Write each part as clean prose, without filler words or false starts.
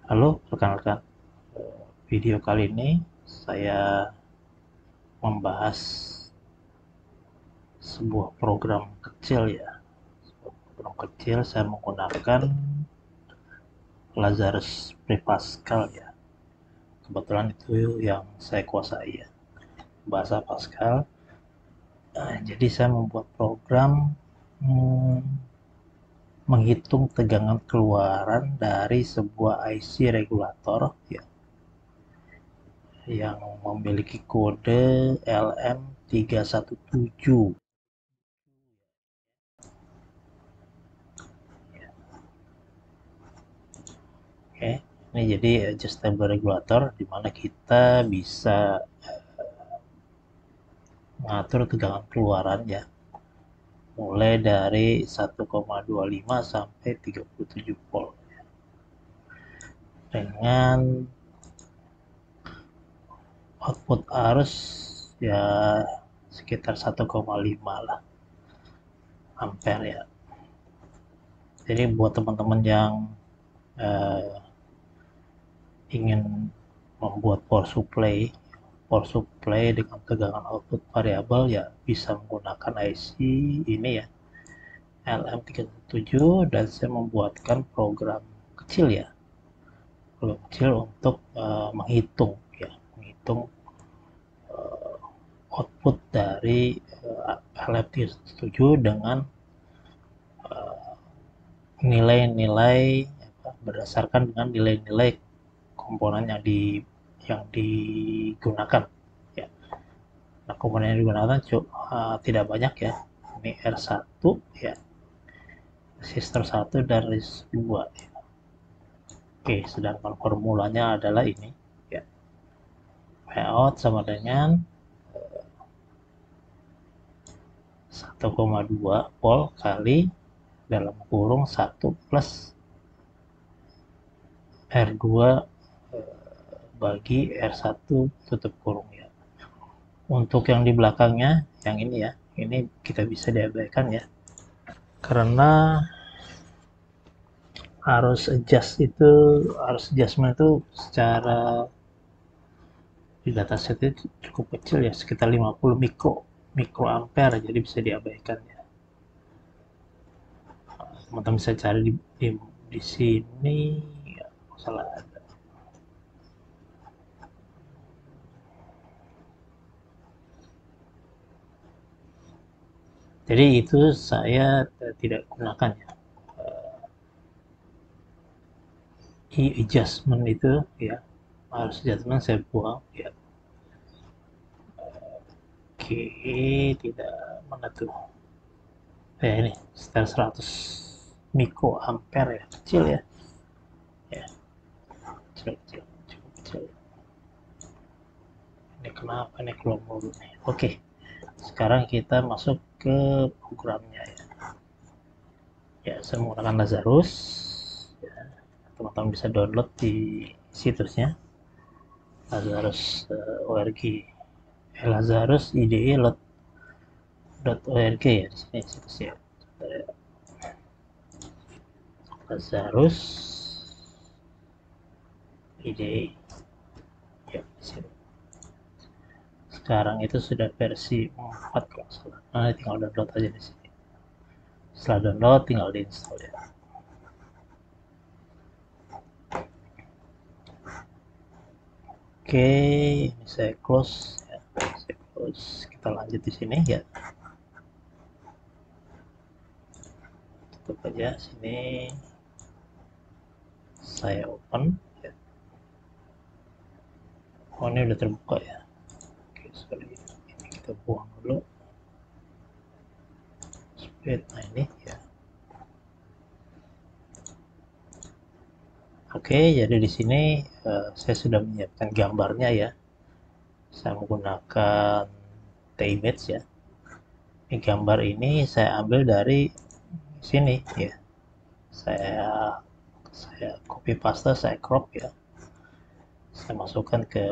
Halo rekan-rekan, video kali ini saya membahas sebuah program kecil ya. Program kecil saya menggunakan Lazarus Pre-Pascal ya. Kebetulan itu yang saya kuasai ya, bahasa Pascal. Jadi saya membuat program hmm, menghitung tegangan keluaran dari sebuah IC regulator ya, yang memiliki kode LM317. Oke, ini jadi adjustable regulator di mana kita bisa mengatur tegangan keluaran ya, mulai dari 1,25 sampai 37 volt dengan output arus ya sekitar 1,5 lah ampere ya. Jadi buat teman-teman yang eh, ingin membuat power supply dengan tegangan output variabel ya bisa menggunakan IC ini ya, LM317, dan saya membuatkan program kecil ya, program kecil untuk menghitung output dari LM317 dengan nilai-nilai berdasarkan dengan nilai-nilai komponen yang digunakan ya. Nah, komponen yang digunakan tidak banyak ya. Ini R1 ya, resistor 1 dan resistor 2 ya. Oke, sedangkan formulanya adalah ini ya. Pout sama dengan 1,2 volt kali dalam kurung 1 plus R2 bagi R1 tutup kurung ya. Untuk yang di belakangnya, yang ini ya, ini kita bisa diabaikan ya. Karena arus adjustment itu secara di dataset itu cukup kecil ya, sekitar 50 mikroampere, jadi bisa diabaikan ya. Teman-teman bisa cari di sini ya, masalah ada. Jadi itu saya tidak gunakan ya. E-adjustment itu ya, harus adjustment saya buang ya. Oke, tidak mana tuh. Ini sekitar 100 mikroampere ya, kecil ya. Ya, kecil, cukup kecil. Ini kenapa ini keluar mulu nih. Oke, sekarang kita masuk ke programnya ya. Ya, saya menggunakan Lazarus. Ya, teman-teman bisa download di situsnya Lazarus org. Lazarus IDE.org ya, di sini situsnya. Lazarus IDE ya, di sini. Sekarang itu sudah versi 4 kalau salah. Nah, tinggal download aja di sini. Setelah download tinggal diinstal ya. Oke, ini saya close ya. Saya close. Kita lanjut di sini ya. Tutup aja sini. Saya open ya. Oh, ini udah terbuka ya. Oke, sorry. Ini kita buang dulu. Speed, nah ini ya. Oke, jadi di sini saya sudah menyiapkan gambarnya ya. Saya menggunakan T-Image ya. Ini gambar ini saya ambil dari sini ya. Saya copy paste, saya crop ya. Saya masukkan ke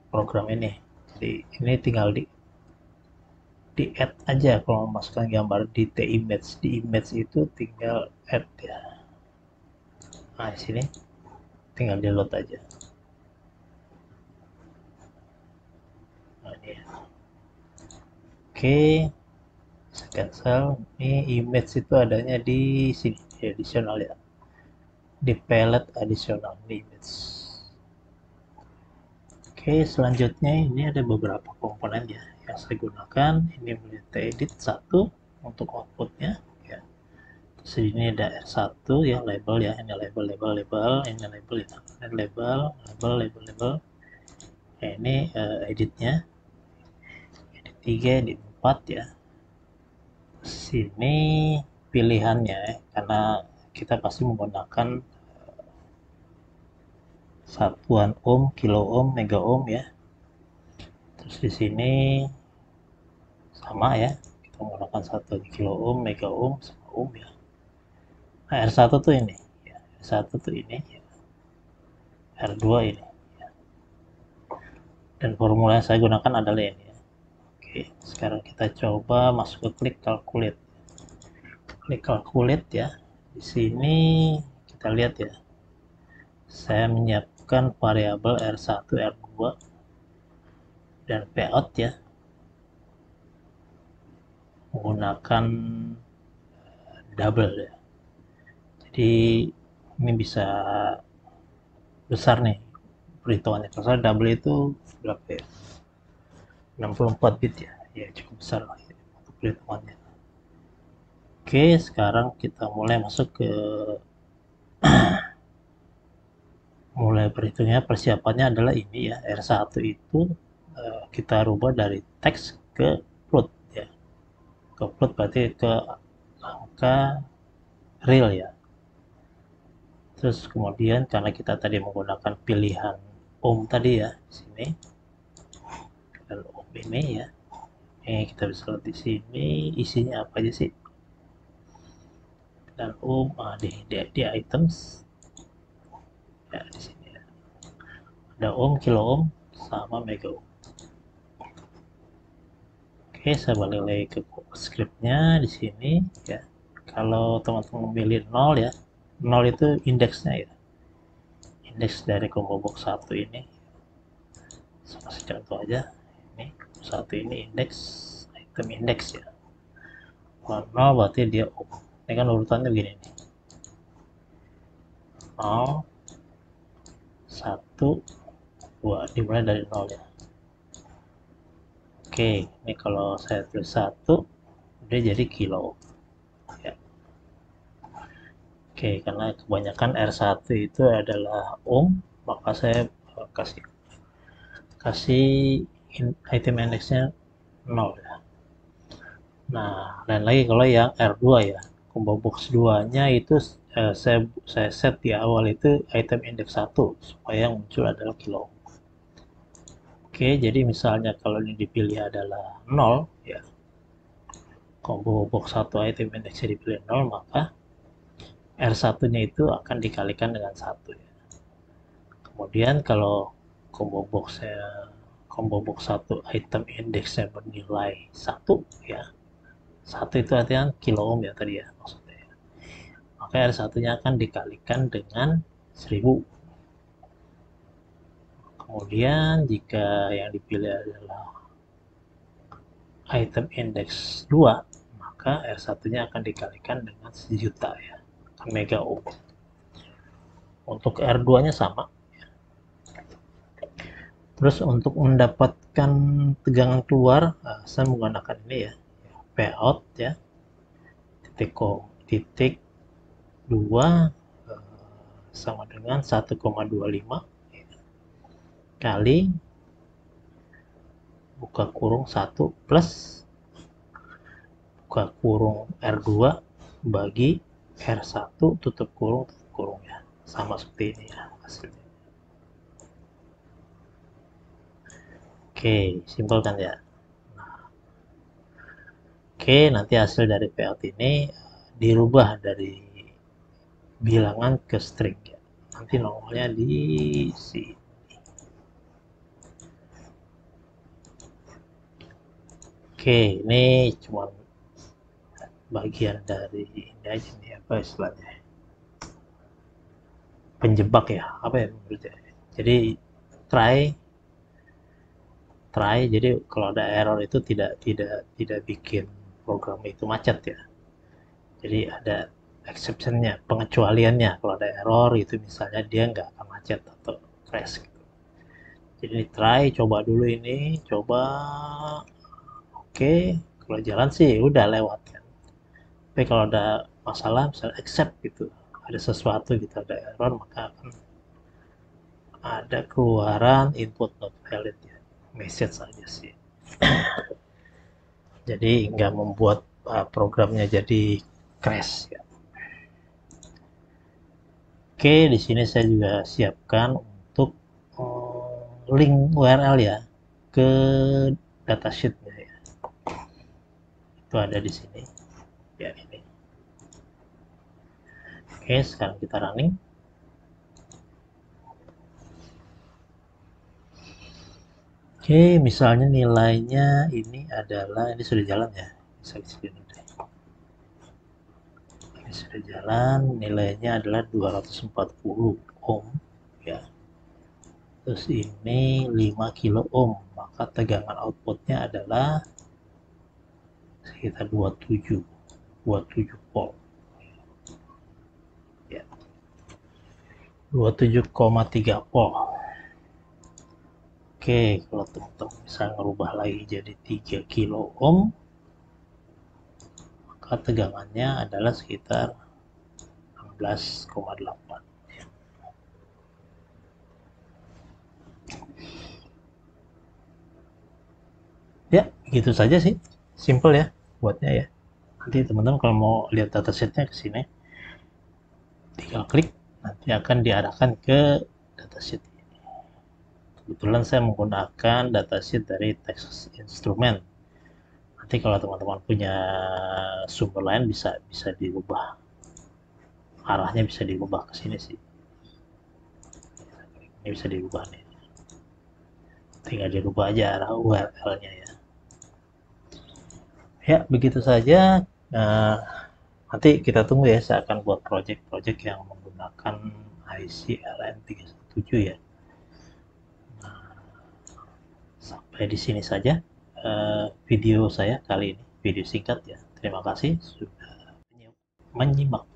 program ini. Jadi ini tinggal di add aja kalau memasukkan gambar di T-Image. Di image itu tinggal add ya. Nah, di sini tinggal di load aja. Nah, ini ya. Oke, saya cancel. Ini image itu adanya di sini, di additional ya, di palette additional di image. Oke, selanjutnya ini ada beberapa komponen ya yang saya gunakan. Ini mulai edit 1 untuk outputnya ya. Terus ini ada R1 ya, label ya, ini label, ini label ya, ini label. Ya, ini editnya, edit 3, edit 4 ya. Sini pilihannya ya, karena kita pasti menggunakan satuan ohm, kilo ohm, mega ohm ya. Terus di sini sama ya, kita menggunakan satuan kilo ohm, mega ohm, sama ohm ya. Nah, R1 tuh ini ya, R1 tuh ini ya. R2 ini ya. Dan formula yang saya gunakan adalah ini ya. Oke, sekarang kita coba masuk ke klik calculate. Klik calculate ya. Di sini kita lihat ya, saya menyiapkan variabel R1, R2 dan payout ya, menggunakan double ya. Jadi ini bisa besar nih perhitungannya. Kalau double itu berapa ya? 64 bit ya. Ya cukup besar lah ya, untuk perhitungannya. Oke, sekarang kita mulai masuk ke mulai perhitungnya. Persiapannya adalah ini ya, R1 itu kita rubah dari teks ke float ya. Ke float berarti ke angka real ya. Terus kemudian karena kita tadi menggunakan pilihan ohm tadi ya, di sini dan ohm ini ya, kita bisa lihat di sini isinya apa aja sih. Dan ohm di items ya, di sini ya. Ada ohm, kilo ohm, sama mega ohm. Oke, saya balik lagi ke scriptnya di sini ya. Kalau teman-teman memilih 0 ya, 0 itu indeksnya ya, indeks dari combo box 1 ini. Sama contoh aja, ini 1 ini indeks, item indeks ya. Kalau 0 berarti dia ohm. Ini kan urutannya begini nih, 0, 1, 2, dimulai dari 0 ya. Oke, ini kalau saya tulis 1, dia jadi kilo ya. Oke, karena kebanyakan R1 itu adalah ohm, maka saya kasih item indexnya 0 ya. Nah, lain lagi kalau yang R2 ya, combo box 2-nya itu saya set di awal itu item index 1 supaya yang muncul adalah kilo. Oke, jadi misalnya kalau ini dipilih adalah 0 ya, combo box 1 item indexnya dipilih 0, maka R1-nya itu akan dikalikan dengan 1 ya. Kemudian kalau combo box 1 item indexnya bernilai 1 ya, 1 itu artinya kilo ohm ya tadi ya maksudnya ya. Maka R1-nya akan dikalikan dengan 1000. Kemudian jika yang dipilih adalah item index 2, maka R1-nya akan dikalikan dengan 1.000.000 ya, mega ohm. Untuk R2-nya sama. Terus untuk mendapatkan tegangan keluar, saya menggunakan ini ya, payout ya, titik 2 sama dengan 1,25 kali buka kurung 1 plus buka kurung R2 bagi R1 tutup kurung ya, sama seperti ini ya hasilnya. Oke, simpel kan ya. Oke, nanti hasil dari payout ini dirubah dari bilangan ke string ya. Nanti nongolnya di sini. Oke, ini cuma bagian dari ini aja nih, apa istilahnya, penjebak ya, apa ya menurutnya. Jadi try jadi kalau ada error itu tidak bikin program itu macet ya. Jadi ada exceptionnya, pengecualiannya. Kalau ada error itu misalnya dia nggak akan macet atau crash gitu. Jadi try, coba dulu ini, coba, oke, kalau jalan sih udah lewat kan. Tapi kalau ada masalah, misalnya accept gitu, ada sesuatu gitu, ada error, maka akan ada keluaran input not valid ya, message saja sih. Jadi nggak membuat programnya jadi crash ya. Oke, di sini saya juga siapkan untuk link URL ya ke datasheetnya ya. Itu ada di sini. Ya ini. Oke, sekarang kita running. Oke, misalnya nilainya ini adalah, ini sudah jalan ya. Saya ini sudah jalan, nilainya adalah 240 ohm ya. Terus ini 5 kilo ohm, maka tegangan outputnya adalah sekitar 27 volt ya, 27,3 volt. Oke, kalau teman-teman bisa ngerubah lagi jadi 3 kilo ohm, maka tegangannya adalah sekitar 16,8. Ya, gitu saja sih. Simple ya buatnya ya. Nanti teman-teman kalau mau lihat datasetnya ke sini, tinggal klik, nanti akan diarahkan ke dataset. Kebetulan saya menggunakan datasheet dari Texas Instruments. Nanti kalau teman-teman punya sumber lain bisa bisa dirubah, arahnya bisa dirubah ke sini sih. Ini bisa dirubah nih, tinggal dirubah aja arah URL-nya ya. Ya begitu saja. Nah, nanti kita tunggu ya, saya akan buat project-project yang menggunakan IC LM317 ya. Sampai di sini saja video saya kali ini, video singkat ya. Terima kasih sudah menyimak.